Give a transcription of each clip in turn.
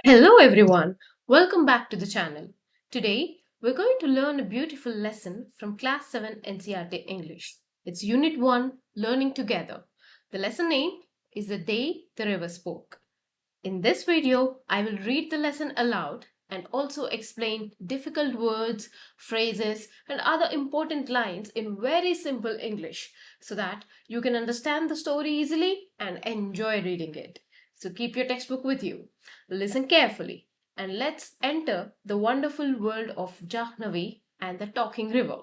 Hello everyone, welcome back to the channel. Today we're going to learn a beautiful lesson from Class 7 NCERT English. It's Unit 1 Learning Together. The lesson name is The Day the River Spoke. In this video, I will read the lesson aloud and also explain difficult words, phrases, and other important lines in very simple English so that you can understand the story easily and enjoy reading it. So keep your textbook with you. Listen carefully and let's enter the wonderful world of JAHNAVI and the talking river.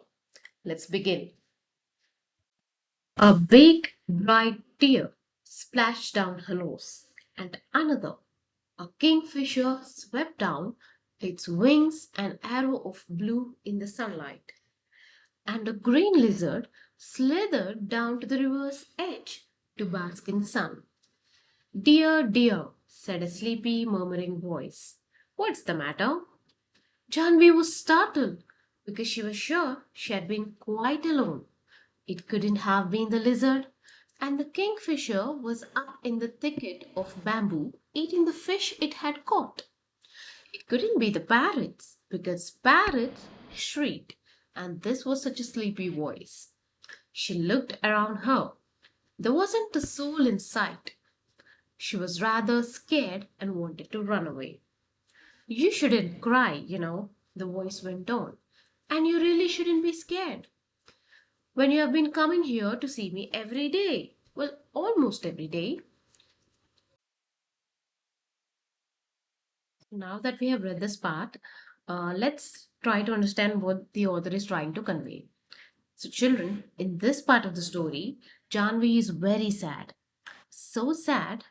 Let's begin. A big bright tear splashed down her nose, and another. A kingfisher swept down, its wings an arrow of blue in the sunlight, and a green lizard slithered down to the river's edge to bask in the sun. Dear, dear, said a sleepy, murmuring voice. What's the matter? Janvi was startled because she was sure she had been quite alone. It couldn't have been the lizard, and the kingfisher was up in the thicket of bamboo eating the fish it had caught. It couldn't be the parrots because parrots shrieked, and this was such a sleepy voice. She looked around her. There wasn't a soul in sight. She was rather scared and wanted to run away. You shouldn't cry, the voice went on. And you really shouldn't be scared. When you have been coming here to see me every day. Well, almost every day. Now that we have read this part, let's try to understand what the author is trying to convey. So, children, in this part of the story, Janvi is very sad. So sad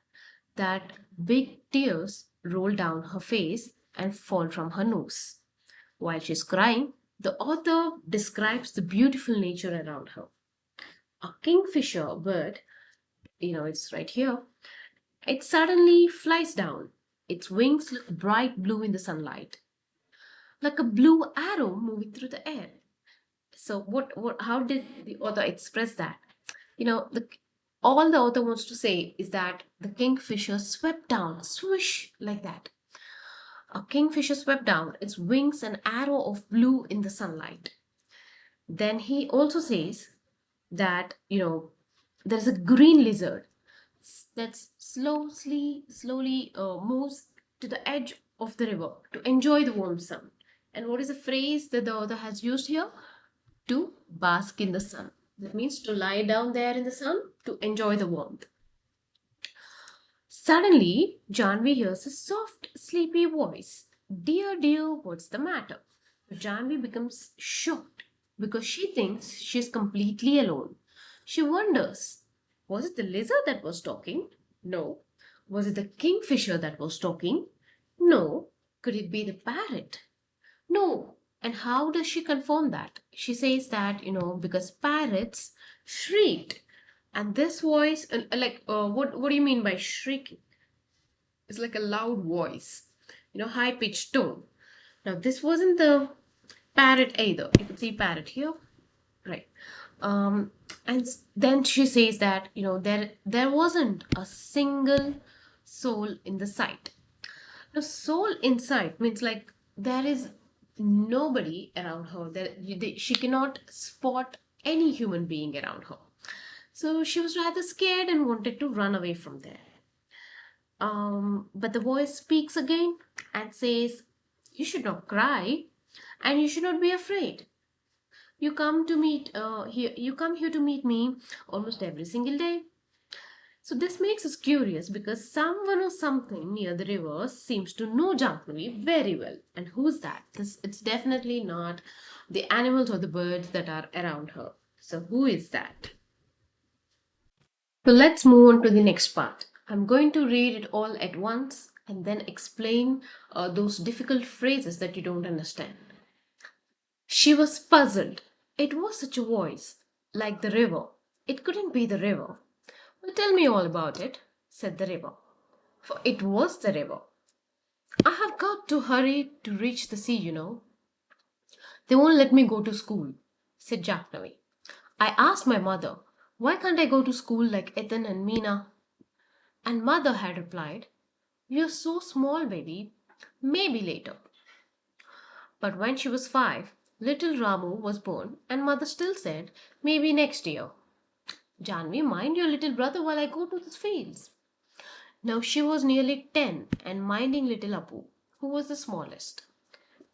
that big tears roll down her face and fall from her nose. While she's crying, the author describes the beautiful nature around her. A kingfisher bird, it's right here, it suddenly flies down. Its wings look bright blue in the sunlight, like a blue arrow moving through the air. So, how did the author express that? You know, the all the author wants to say is that the kingfisher swept down, swish, like that. A kingfisher swept down, its wings an arrow of blue in the sunlight. Then he also says that, there's a green lizard that slowly moves to the edge of the river to enjoy the warm sun. And what is the phrase that the author has used here? To bask in the sun. That means to lie down there in the sun to enjoy the warmth. Suddenly, Janvi hears a soft, sleepy voice. Dear, dear, what's the matter? Janvi becomes shocked because she thinks she's completely alone. She wonders, was it the lizard that was talking? No. Was it the kingfisher that was talking? No. Could it be the parrot? No. And how does she confirm that? She says that, because parrots shrieked. And this voice, what do you mean by shrieking? It's like a loud voice, high pitched tone. Now, this wasn't the parrot either. You can see parrot here, right? Then she says that, there wasn't a single soul in the sight. Now, soul in sight means like there is nobody around her. She cannot spot any human being around her. So she was rather scared and wanted to run away from there. But the voice speaks again and says, "You should not cry, and you should not be afraid. You come to meet here. You come here to meet me almost every single day." So this makes us curious because someone or something near the river seems to know Jahnavi very well. And who's that? It's definitely not the animals or the birds that are around her. So who is that? So let's move on to the next part. I'm going to read it all at once and then explain those difficult phrases that you don't understand. She was puzzled. It was such a voice, like the river. It couldn't be the river. Well, tell me all about it, said the river. For it was the river. I have got to hurry to reach the sea. They won't let me go to school, said Jahnavi. I asked my mother, why can't I go to school like ETTAN and MEENA? And mother had replied, you're so small, baby. maybe later. But when she was 5, little Ramu was born, and mother still said, maybe next year. Janvi, mind your little brother while I go to the fields. Now she was nearly 10 and minding little Appu, who was the smallest.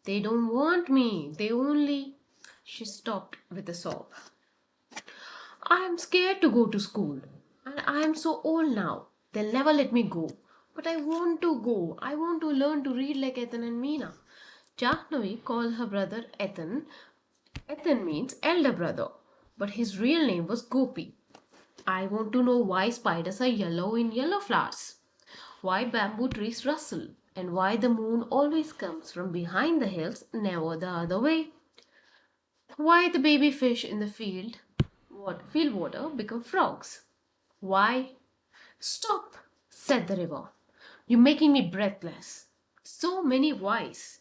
They don't want me, they only. She stopped with a sob. I am scared to go to school, and I am so old now. They'll never let me go. But I want to go. I want to learn to read like Ethan and Meena. Jahnavi called her brother Ethan. Ethan means elder brother, but his real name was Gopi. I want to know why spiders are yellow in yellow flowers, why bamboo trees rustle, and why the moon always comes from behind the hills, never the other way. Why the baby fish in the field water become frogs. Why? Stop, said the river. You're making me breathless. So many whys.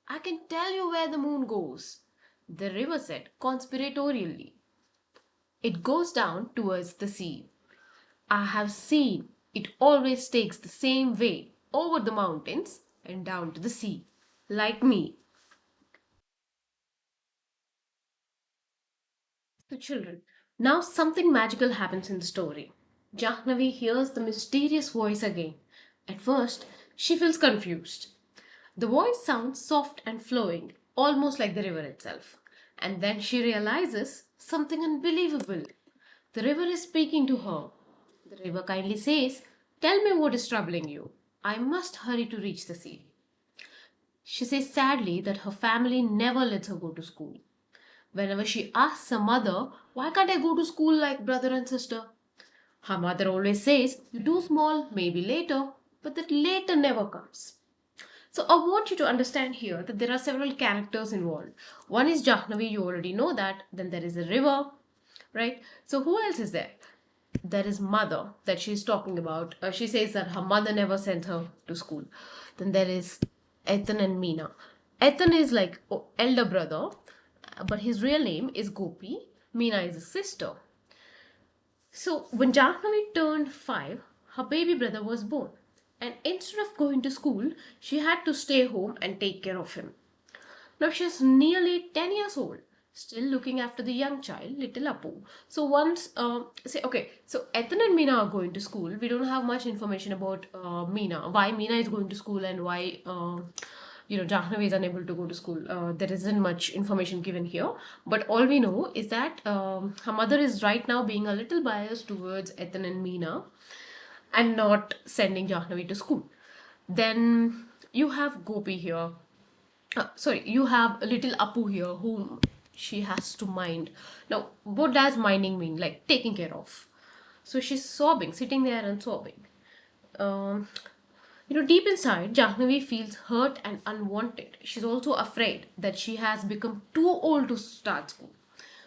I can tell you where the moon goes, the river said conspiratorially. It goes down towards the sea. I have seen it always takes the same way over the mountains and down to the sea, like me. The children. Now something magical happens in the story. Jahnavi hears the mysterious voice again. At first, she feels confused. The voice sounds soft and flowing, almost like the river itself. And then she realizes something unbelievable. The river is speaking to her. The river kindly says, tell me what is troubling you. I must hurry to reach the sea. She says sadly that her family never lets her go to school. Whenever she asks her mother, why can't I go to school like brother and sister? Her mother always says, you do small, maybe later, but that later never comes. So I want you to understand here that there are several characters involved. One is Jahnavi, you already know that. Then there is a river, right? So who else is there? There is mother that she's talking about. She says that her mother never sent her to school. Then there is Ethan and Meena. Ethan is like elder brother, but his real name is Gopi. Meena is a sister. So when Jahnavi turned 5, her baby brother was born. And instead of going to school, she had to stay home and take care of him. Now she's nearly 10 years old, still looking after the young child, little Appu. So once, so Ethan and Meena are going to school. We don't have much information about Meena, why Meena is going to school and why, Jahnavi is unable to go to school. There isn't much information given here. But all we know is that her mother is right now being a little biased towards Ethan and Meena and not sending Jahnavi to school. Then you have Gopi here, you have a little Appu here whom she has to mind. Now, what does minding mean? Like taking care of. So she's sobbing, sitting there and sobbing. Um, Deep inside, Jahnavi feels hurt and unwanted. She's also afraid that she has become too old to start school.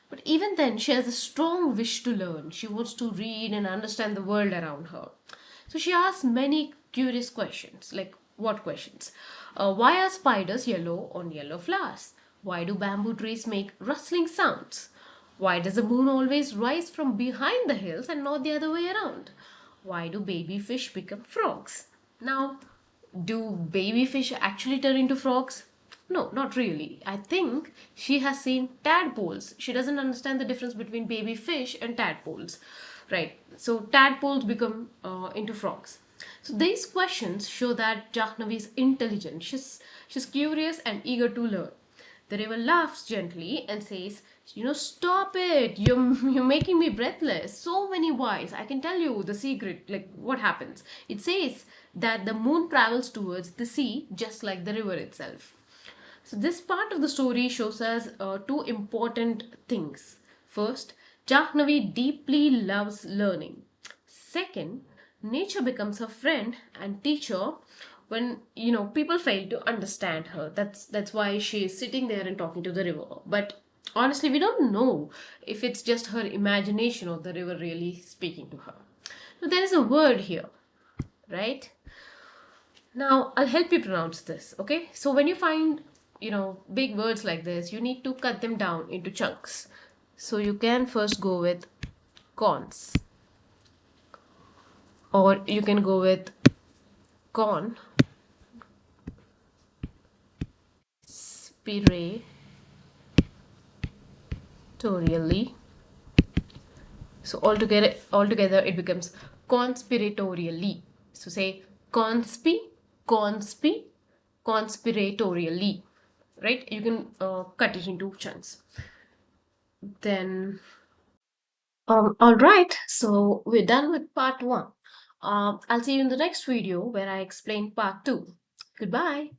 But even then, she has a strong wish to learn. She wants to read and understand the world around her. So she asks many curious questions. Like, what questions? Why are spiders yellow on yellow flowers? Why do bamboo trees make rustling sounds? Why does the moon always rise from behind the hills and not the other way around? Why do baby fish become frogs? Now, do baby fish actually turn into frogs? No, not really. I think she has seen tadpoles. She doesn't understand the difference between baby fish and tadpoles. Right. So tadpoles become into frogs. So these questions show that Jahnavi is intelligent. She's curious and eager to learn. The river laughs gently and says, stop it. You're making me breathless. So many whys. I can tell you the secret, like what happens. It says that the moon travels towards the sea just like the river itself. So this part of the story shows us two important things. First, Jahnavi deeply loves learning. Second, nature becomes her friend and teacher when people fail to understand her. That's why she is sitting there and talking to the river. But honestly, we don't know if it's just her imagination or the river really speaking to her. So there is a word here, right? Now, I'll help you pronounce this, okay? So when you find, big words like this, you need to cut them down into chunks. So you can first go with cons, or you can go with con, conspiratorially. So altogether it becomes conspiratorially. So say conspi, conspiratorially. Right? You can cut it into chunks. Then, all right. So we're done with part one. I'll see you in the next video where I explain part two. Goodbye.